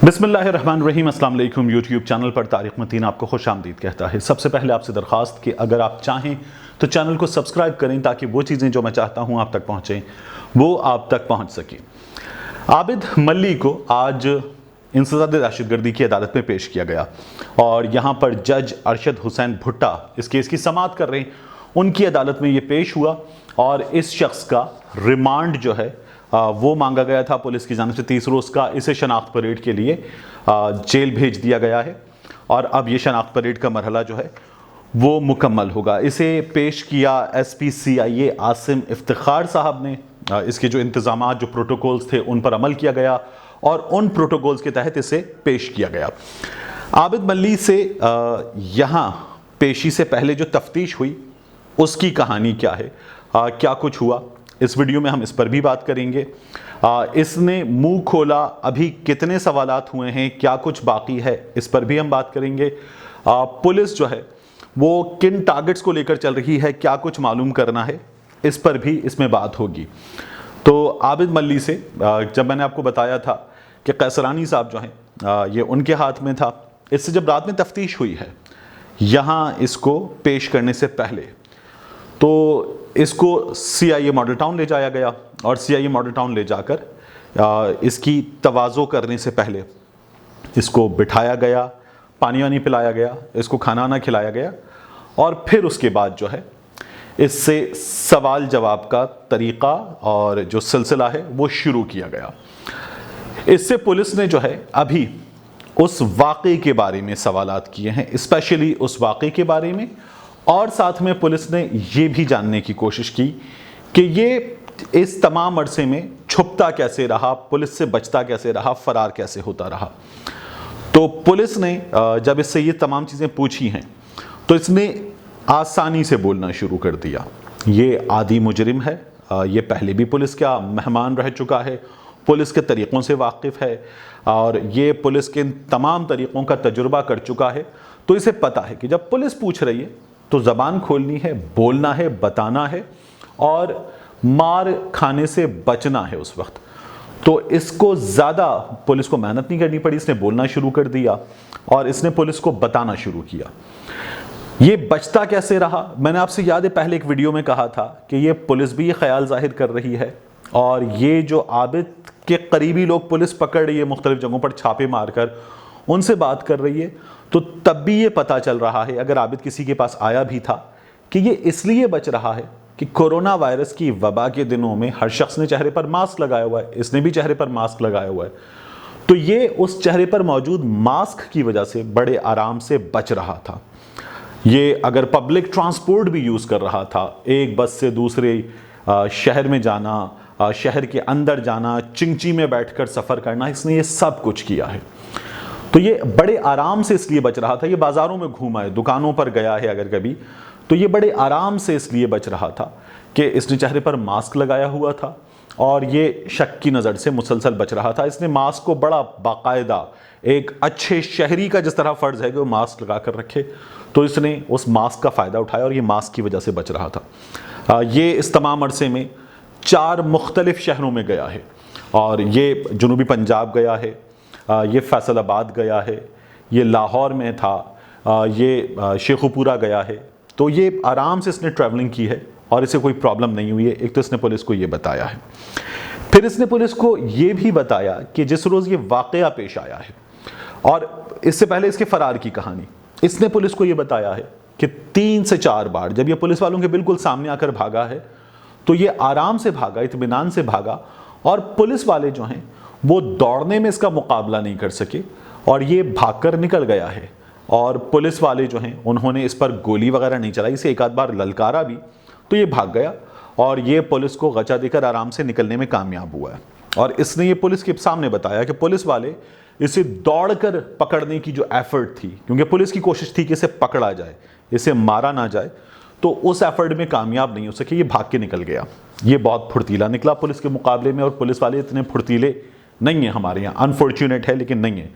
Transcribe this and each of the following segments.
بسم اللہ الرحمن الرحیم۔ السلام علیکم۔ یوٹیوب چینل پر طارق متین آپ کو خوش آمدید کہتا ہے۔ سب سے پہلے آپ سے درخواست کہ اگر آپ چاہیں تو چینل کو سبسکرائب کریں تاکہ وہ چیزیں جو میں چاہتا ہوں آپ تک پہنچیں وہ آپ تک پہنچ سکیں۔ عابد ملی کو آج انسداد دہشت گردی کی عدالت میں پیش کیا گیا اور یہاں پر جج ارشد حسین بھٹا اس کیس کی سماعت کر رہے ہیں۔ ان کی عدالت میں یہ پیش ہوا اور اس شخص کا ریمانڈ جو ہے وہ مانگا گیا تھا پولیس کی جانب سے 30 روز کا۔ اسے شناخت پریڈ کے لیے جیل بھیج دیا گیا ہے اور اب یہ شناخت پریڈ کا مرحلہ جو ہے وہ مکمل ہوگا۔ اسے پیش کیا ایس پی سی آئی اے عاصم افتخار صاحب نے۔ اس کے جو انتظامات جو پروٹوکولز تھے ان پر عمل کیا گیا اور ان پروٹوکولز کے تحت اسے پیش کیا گیا۔ عابد ملی سے یہاں پیشی سے پہلے جو تفتیش ہوئی اس کی کہانی کیا ہے، کیا کچھ ہوا، اس ویڈیو میں ہم اس پر بھی بات کریں گے۔ اس نے منہ کھولا، ابھی کتنے سوالات ہوئے ہیں، کیا کچھ باقی ہے، اس پر بھی ہم بات کریں گے۔ پولیس جو ہے وہ کن ٹارگٹس کو لے کر چل رہی ہے، کیا کچھ معلوم کرنا ہے، اس پر بھی اس میں بات ہوگی۔ تو عابد ملی سے جب میں نے آپ کو بتایا تھا کہ قیصرانی صاحب جو ہیں یہ ان کے ہاتھ میں تھا، اس سے جب رات میں تفتیش ہوئی ہے یہاں اس کو پیش کرنے سے پہلے تو اس کو سی آئی اے ماڈل ٹاؤن لے جایا گیا اور سی آئی اے ماڈل ٹاؤن لے جا کر اس کی توازو کرنے سے پہلے اس کو بٹھایا گیا، پانی وانی پلایا گیا، اس کو کھانا نہ کھلایا گیا اور پھر اس کے بعد جو ہے اس سے سوال جواب کا طریقہ اور جو سلسلہ ہے وہ شروع کیا گیا۔ اس سے پولیس نے جو ہے ابھی اس واقعے کے بارے میں سوالات کیے ہیں، اسپیشلی اس واقعے کے بارے میں، اور ساتھ میں پولیس نے یہ بھی جاننے کی کوشش کی کہ یہ اس تمام عرصے میں چھپتا کیسے رہا، پولیس سے بچتا کیسے رہا، فرار کیسے ہوتا رہا۔ تو پولیس نے جب اس سے یہ تمام چیزیں پوچھی ہیں تو اس نے آسانی سے بولنا شروع کر دیا۔ یہ عادی مجرم ہے، یہ پہلے بھی پولیس کا مہمان رہ چکا ہے، پولیس کے طریقوں سے واقف ہے اور یہ پولیس کے تمام طریقوں کا تجربہ کر چکا ہے۔ تو اسے پتہ ہے کہ جب پولیس پوچھ رہی ہے تو زبان کھولنی ہے، بولنا ہے، بتانا ہے اور مار کھانے سے بچنا ہے اس وقت۔ تو اس کو زیادہ پولیس کو محنت نہیں کرنی پڑی، اس نے بولنا شروع کر دیا اور اس نے پولیس کو بتانا شروع کیا۔ یہ بچتا کیسے رہا، میں نے آپ سے یاد ہے پہلے ایک ویڈیو میں کہا تھا کہ یہ پولیس بھی یہ خیال ظاہر کر رہی ہے اور یہ جو عابد کے قریبی لوگ پولیس پکڑ رہی ہے مختلف جگہوں پر چھاپے مار کر ان سے بات کر رہی ہے، تو تب بھی یہ پتہ چل رہا ہے اگر عابد کسی کے پاس آیا بھی تھا کہ یہ اس لیے بچ رہا ہے کہ کورونا وائرس کی وبا کے دنوں میں ہر شخص نے چہرے پر ماسک لگایا ہوا ہے، اس نے بھی چہرے پر ماسک لگایا ہوا ہے، تو یہ اس چہرے پر موجود ماسک کی وجہ سے بڑے آرام سے بچ رہا تھا۔ یہ اگر پبلک ٹرانسپورٹ بھی یوز کر رہا تھا، ایک بس سے دوسرے شہر میں جانا، شہر کے اندر جانا، چنگچی میں بیٹھ کر سفر کرنا، اس نے یہ سب کچھ کیا ہے۔ تو یہ بڑے آرام سے اس لیے بچ رہا تھا، یہ بازاروں میں گھوما ہے، دکانوں پر گیا ہے اگر کبھی، تو یہ بڑے آرام سے اس لیے بچ رہا تھا کہ اس نے چہرے پر ماسک لگایا ہوا تھا اور یہ شک کی نظر سے مسلسل بچ رہا تھا۔ اس نے ماسک کو بڑا باقاعدہ ایک اچھے شہری کا جس طرح فرض ہے کہ وہ ماسک لگا کر رکھے، تو اس نے اس ماسک کا فائدہ اٹھایا اور یہ ماسک کی وجہ سے بچ رہا تھا۔ یہ اس تمام عرصے میں 4 مختلف شہروں میں گیا ہے اور یہ جنوبی پنجاب گیا ہے، یہ فیصل آباد گیا ہے، یہ لاہور میں تھا، یہ شیخوپورہ گیا ہے۔ تو یہ آرام سے اس نے ٹریولنگ کی ہے اور اسے کوئی پرابلم نہیں ہوئی ہے۔ ایک تو اس نے پولیس کو یہ بتایا ہے، پھر اس نے پولیس کو یہ بھی بتایا کہ جس روز یہ واقعہ پیش آیا ہے اور اس سے پہلے اس کے فرار کی کہانی، اس نے پولیس کو یہ بتایا ہے کہ 3 سے 4 بار جب یہ پولیس والوں کے بالکل سامنے آ کر بھاگا ہے تو یہ آرام سے بھاگا، اطمینان سے بھاگا اور پولیس والے جو ہیں وہ دوڑنے میں اس کا مقابلہ نہیں کر سکے اور یہ بھاگ کر نکل گیا ہے۔ اور پولیس والے جو ہیں انہوں نے اس پر گولی وغیرہ نہیں چلائی، اسے ایک آدھ بار للکارا بھی، تو یہ بھاگ گیا اور یہ پولیس کو غچہ دے کر آرام سے نکلنے میں کامیاب ہوا ہے۔ اور اس نے یہ پولیس کے سامنے بتایا کہ پولیس والے اسے دوڑ کر پکڑنے کی جو ایفرٹ تھی، کیونکہ پولیس کی کوشش تھی کہ اسے پکڑا جائے، اسے مارا نہ جائے، تو اس ایفرٹ میں کامیاب نہیں ہو سکے، یہ بھاگ کے نکل گیا۔ یہ بہت پھرتیلا نکلا پولیس کے مقابلے میں اور پولیس والے اتنے پھرتیلے نہیں ہیں ہمارے یہاں، انفارچونیٹ ہے لیکن نہیں ہے،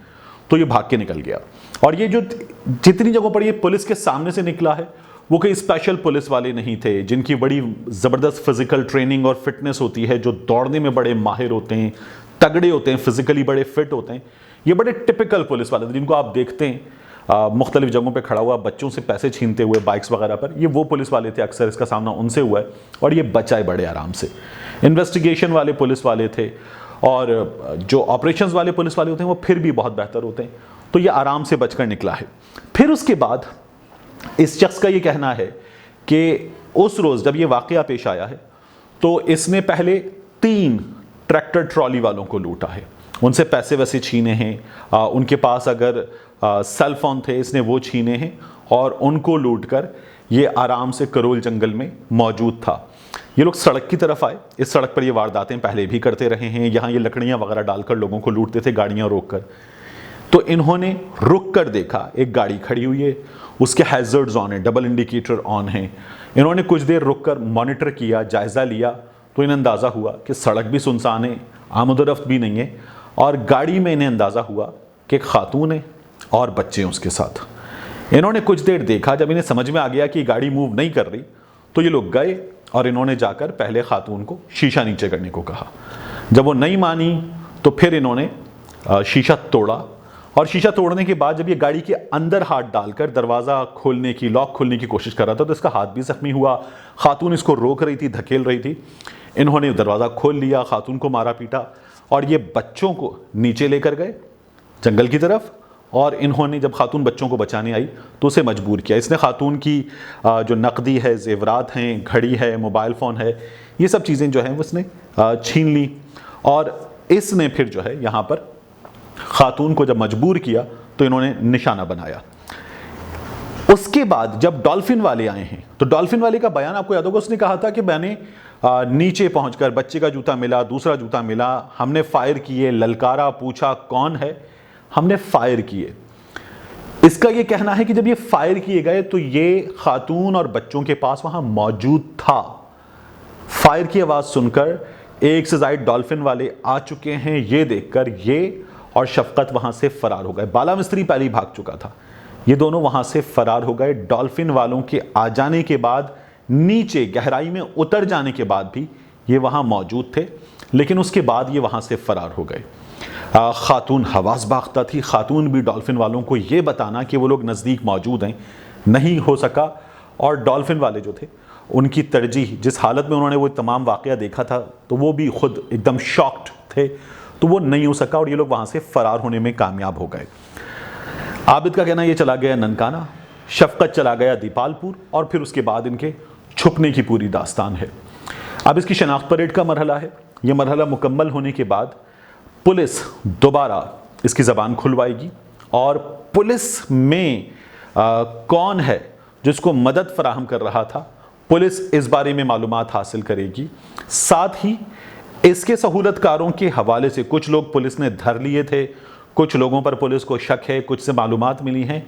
تو یہ بھاگ کے نکل گیا۔ اور یہ جو جتنی جگہوں پر یہ پولیس کے سامنے سے نکلا ہے وہ کوئی اسپیشل پولیس والے نہیں تھے جن کی بڑی زبردست فزیکل ٹریننگ اور فٹنس ہوتی ہے، جو دوڑنے میں بڑے ماہر ہوتے ہیں، تگڑے ہوتے ہیں، فزیکلی بڑے فٹ ہوتے ہیں۔ یہ بڑے ٹپیکل پولیس والے تھے جن کو آپ دیکھتے ہیں مختلف جگہوں پہ کھڑا ہوا بچوں سے پیسے چھینتے ہوئے بائکس وغیرہ پر. یہ وہ پولیس والے تھے, اکثر اس کا سامنا ان سے ہوا ہے اور یہ بچائے بڑے آرام سے. انویسٹیگیشن والے پولیس والے تھے اور جو آپریشنز والے پولیس والے ہوتے ہیں وہ پھر بھی بہت بہتر ہوتے ہیں, تو یہ آرام سے بچ کر نکلا ہے. پھر اس کے بعد اس شخص کا یہ کہنا ہے کہ اس روز جب یہ واقعہ پیش آیا ہے تو اس نے پہلے 3 ٹریکٹر ٹرالی والوں کو لوٹا ہے, ان سے پیسے ویسے چھینے ہیں, ان کے پاس اگر سیل فون تھے اس نے وہ چھینے ہیں اور ان کو لوٹ کر یہ آرام سے کرول جنگل میں موجود تھا. یہ لوگ سڑک کی طرف آئے, اس سڑک پر یہ وارداتیں پہلے بھی کرتے رہے ہیں, یہاں یہ لکڑیاں وغیرہ ڈال کر لوگوں کو لوٹتے تھے گاڑیاں روک کر. تو انہوں نے رک کر دیکھا ایک گاڑی کھڑی ہوئی ہے, اس کے ہیزرڈز آن ہیں, ڈبل انڈیکیٹر آن ہیں. انہوں نے کچھ دیر رک کر مانیٹر کیا, جائزہ لیا, تو انہیں اندازہ ہوا کہ سڑک بھی سنسان ہے, آمد و رفت بھی نہیں ہے, اور گاڑی میں انہیں اندازہ ہوا کہ ایک خاتون ہے اور بچے ہیں اس کے ساتھ. انہوں نے کچھ دیر دیکھا, جب انہیں سمجھ میں آ گیا کہ یہ گاڑی موو نہیں کر رہی تو یہ لوگ گئے اور انہوں نے جا کر پہلے خاتون کو شیشہ نیچے کرنے کو کہا. جب وہ نہیں مانی تو پھر انہوں نے شیشہ توڑا, اور شیشہ توڑنے کے بعد جب یہ گاڑی کے اندر ہاتھ ڈال کر دروازہ کھولنے کی, لاک کھولنے کی کوشش کر رہا تھا تو اس کا ہاتھ بھی زخمی ہوا. خاتون اس کو روک رہی تھی, دھکیل رہی تھی. انہوں نے دروازہ کھول لیا, خاتون کو مارا پیٹا اور یہ بچوں کو نیچے لے کر گئے جنگل کی طرف, اور انہوں نے جب خاتون بچوں کو بچانے آئی تو اسے مجبور کیا. اس نے خاتون کی جو نقدی ہے, زیورات ہیں, گھڑی ہے, موبائل فون ہے, یہ سب چیزیں جو ہیں اس نے چھین لی, اور اس نے پھر جو ہے یہاں پر خاتون کو جب مجبور کیا تو انہوں نے نشانہ بنایا. اس کے بعد جب ڈالفن والے آئے ہیں تو ڈالفن والے کا بیان آپ کو یاد ہوگا, اس نے کہا تھا کہ میں نے نیچے پہنچ کر بچے کا جوتا ملا, دوسرا جوتا ملا, ہم نے فائر کیے, للکارا, پوچھا کون ہے, ہم نے فائر کیے. اس کا یہ کہنا ہے کہ جب یہ فائر کیے گئے تو یہ خاتون اور بچوں کے پاس وہاں موجود تھا. فائر کی آواز سن کر ایک سے زائد ڈالفن والے آ چکے ہیں, یہ دیکھ کر یہ اور شفقت وہاں سے فرار ہو گئے. بالا مستری پہلے ہی بھاگ چکا تھا, یہ دونوں وہاں سے فرار ہو گئے. ڈالفن والوں کے آ جانے کے بعد, نیچے گہرائی میں اتر جانے کے بعد بھی یہ وہاں موجود تھے, لیکن اس کے بعد یہ وہاں سے فرار ہو گئے. خاتون حواس باختہ تھی, خاتون بھی ڈالفن والوں کو یہ بتانا کہ وہ لوگ نزدیک موجود ہیں نہیں ہو سکا, اور ڈالفن والے جو تھے ان کی ترجیح, جس حالت میں انہوں نے وہ تمام واقعہ دیکھا تھا تو وہ بھی خود ایک دم شاکڈ تھے, تو وہ نہیں ہو سکا اور یہ لوگ وہاں سے فرار ہونے میں کامیاب ہو گئے. عابد کا کہنا یہ چلا گیا ننکانہ, شفقت چلا گیا دیپال پور, اور پھر اس کے بعد ان کے چھپنے کی پوری داستان ہے. اب اس کی شناخت پریڈ کا مرحلہ ہے. یہ مرحلہ مکمل ہونے کے بعد پولیس دوبارہ اس کی زبان کھلوائے گی, اور پولیس میں کون ہے جس کو مدد فراہم کر رہا تھا, پولیس اس بارے میں معلومات حاصل کرے گی. ساتھ ہی اس کے سہولت کاروں کے حوالے سے کچھ لوگ پولیس نے دھر لیے تھے, کچھ لوگوں پر پولیس کو شک ہے, کچھ سے معلومات ملی ہیں.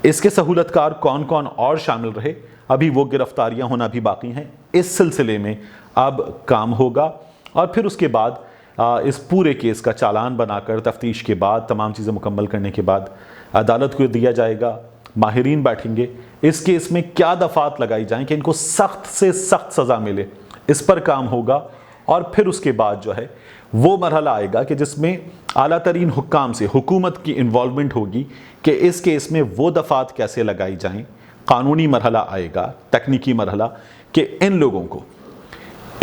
اس کے سہولت کار کون کون اور شامل رہے, ابھی وہ گرفتاریاں ہونا بھی باقی ہیں. اس سلسلے میں اب کام ہوگا, اور پھر اس کے بعد اس پورے کیس کا چالان بنا کر تفتیش کے بعد, تمام چیزیں مکمل کرنے کے بعد عدالت کو دیا جائے گا. ماہرین بیٹھیں گے, اس کیس میں کیا دفعات لگائی جائیں کہ ان کو سخت سے سخت سزا ملے, اس پر کام ہوگا. اور پھر اس کے بعد جو ہے وہ مرحلہ آئے گا کہ جس میں اعلیٰ ترین حکام سے حکومت کی انوالومنٹ ہوگی کہ اس کیس میں وہ دفعات کیسے لگائی جائیں. قانونی مرحلہ آئے گا, تکنیکی مرحلہ, کہ ان لوگوں کو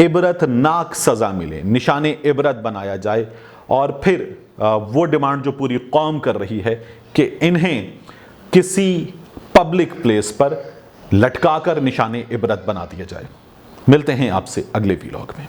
عبرت ناک سزا ملے, نشان عبرت بنایا جائے. اور پھر وہ ڈیمانڈ جو پوری قوم کر رہی ہے کہ انہیں کسی پبلک پلیس پر لٹکا کر نشان عبرت بنا دیا جائے. ملتے ہیں آپ سے اگلے ویلاگ میں.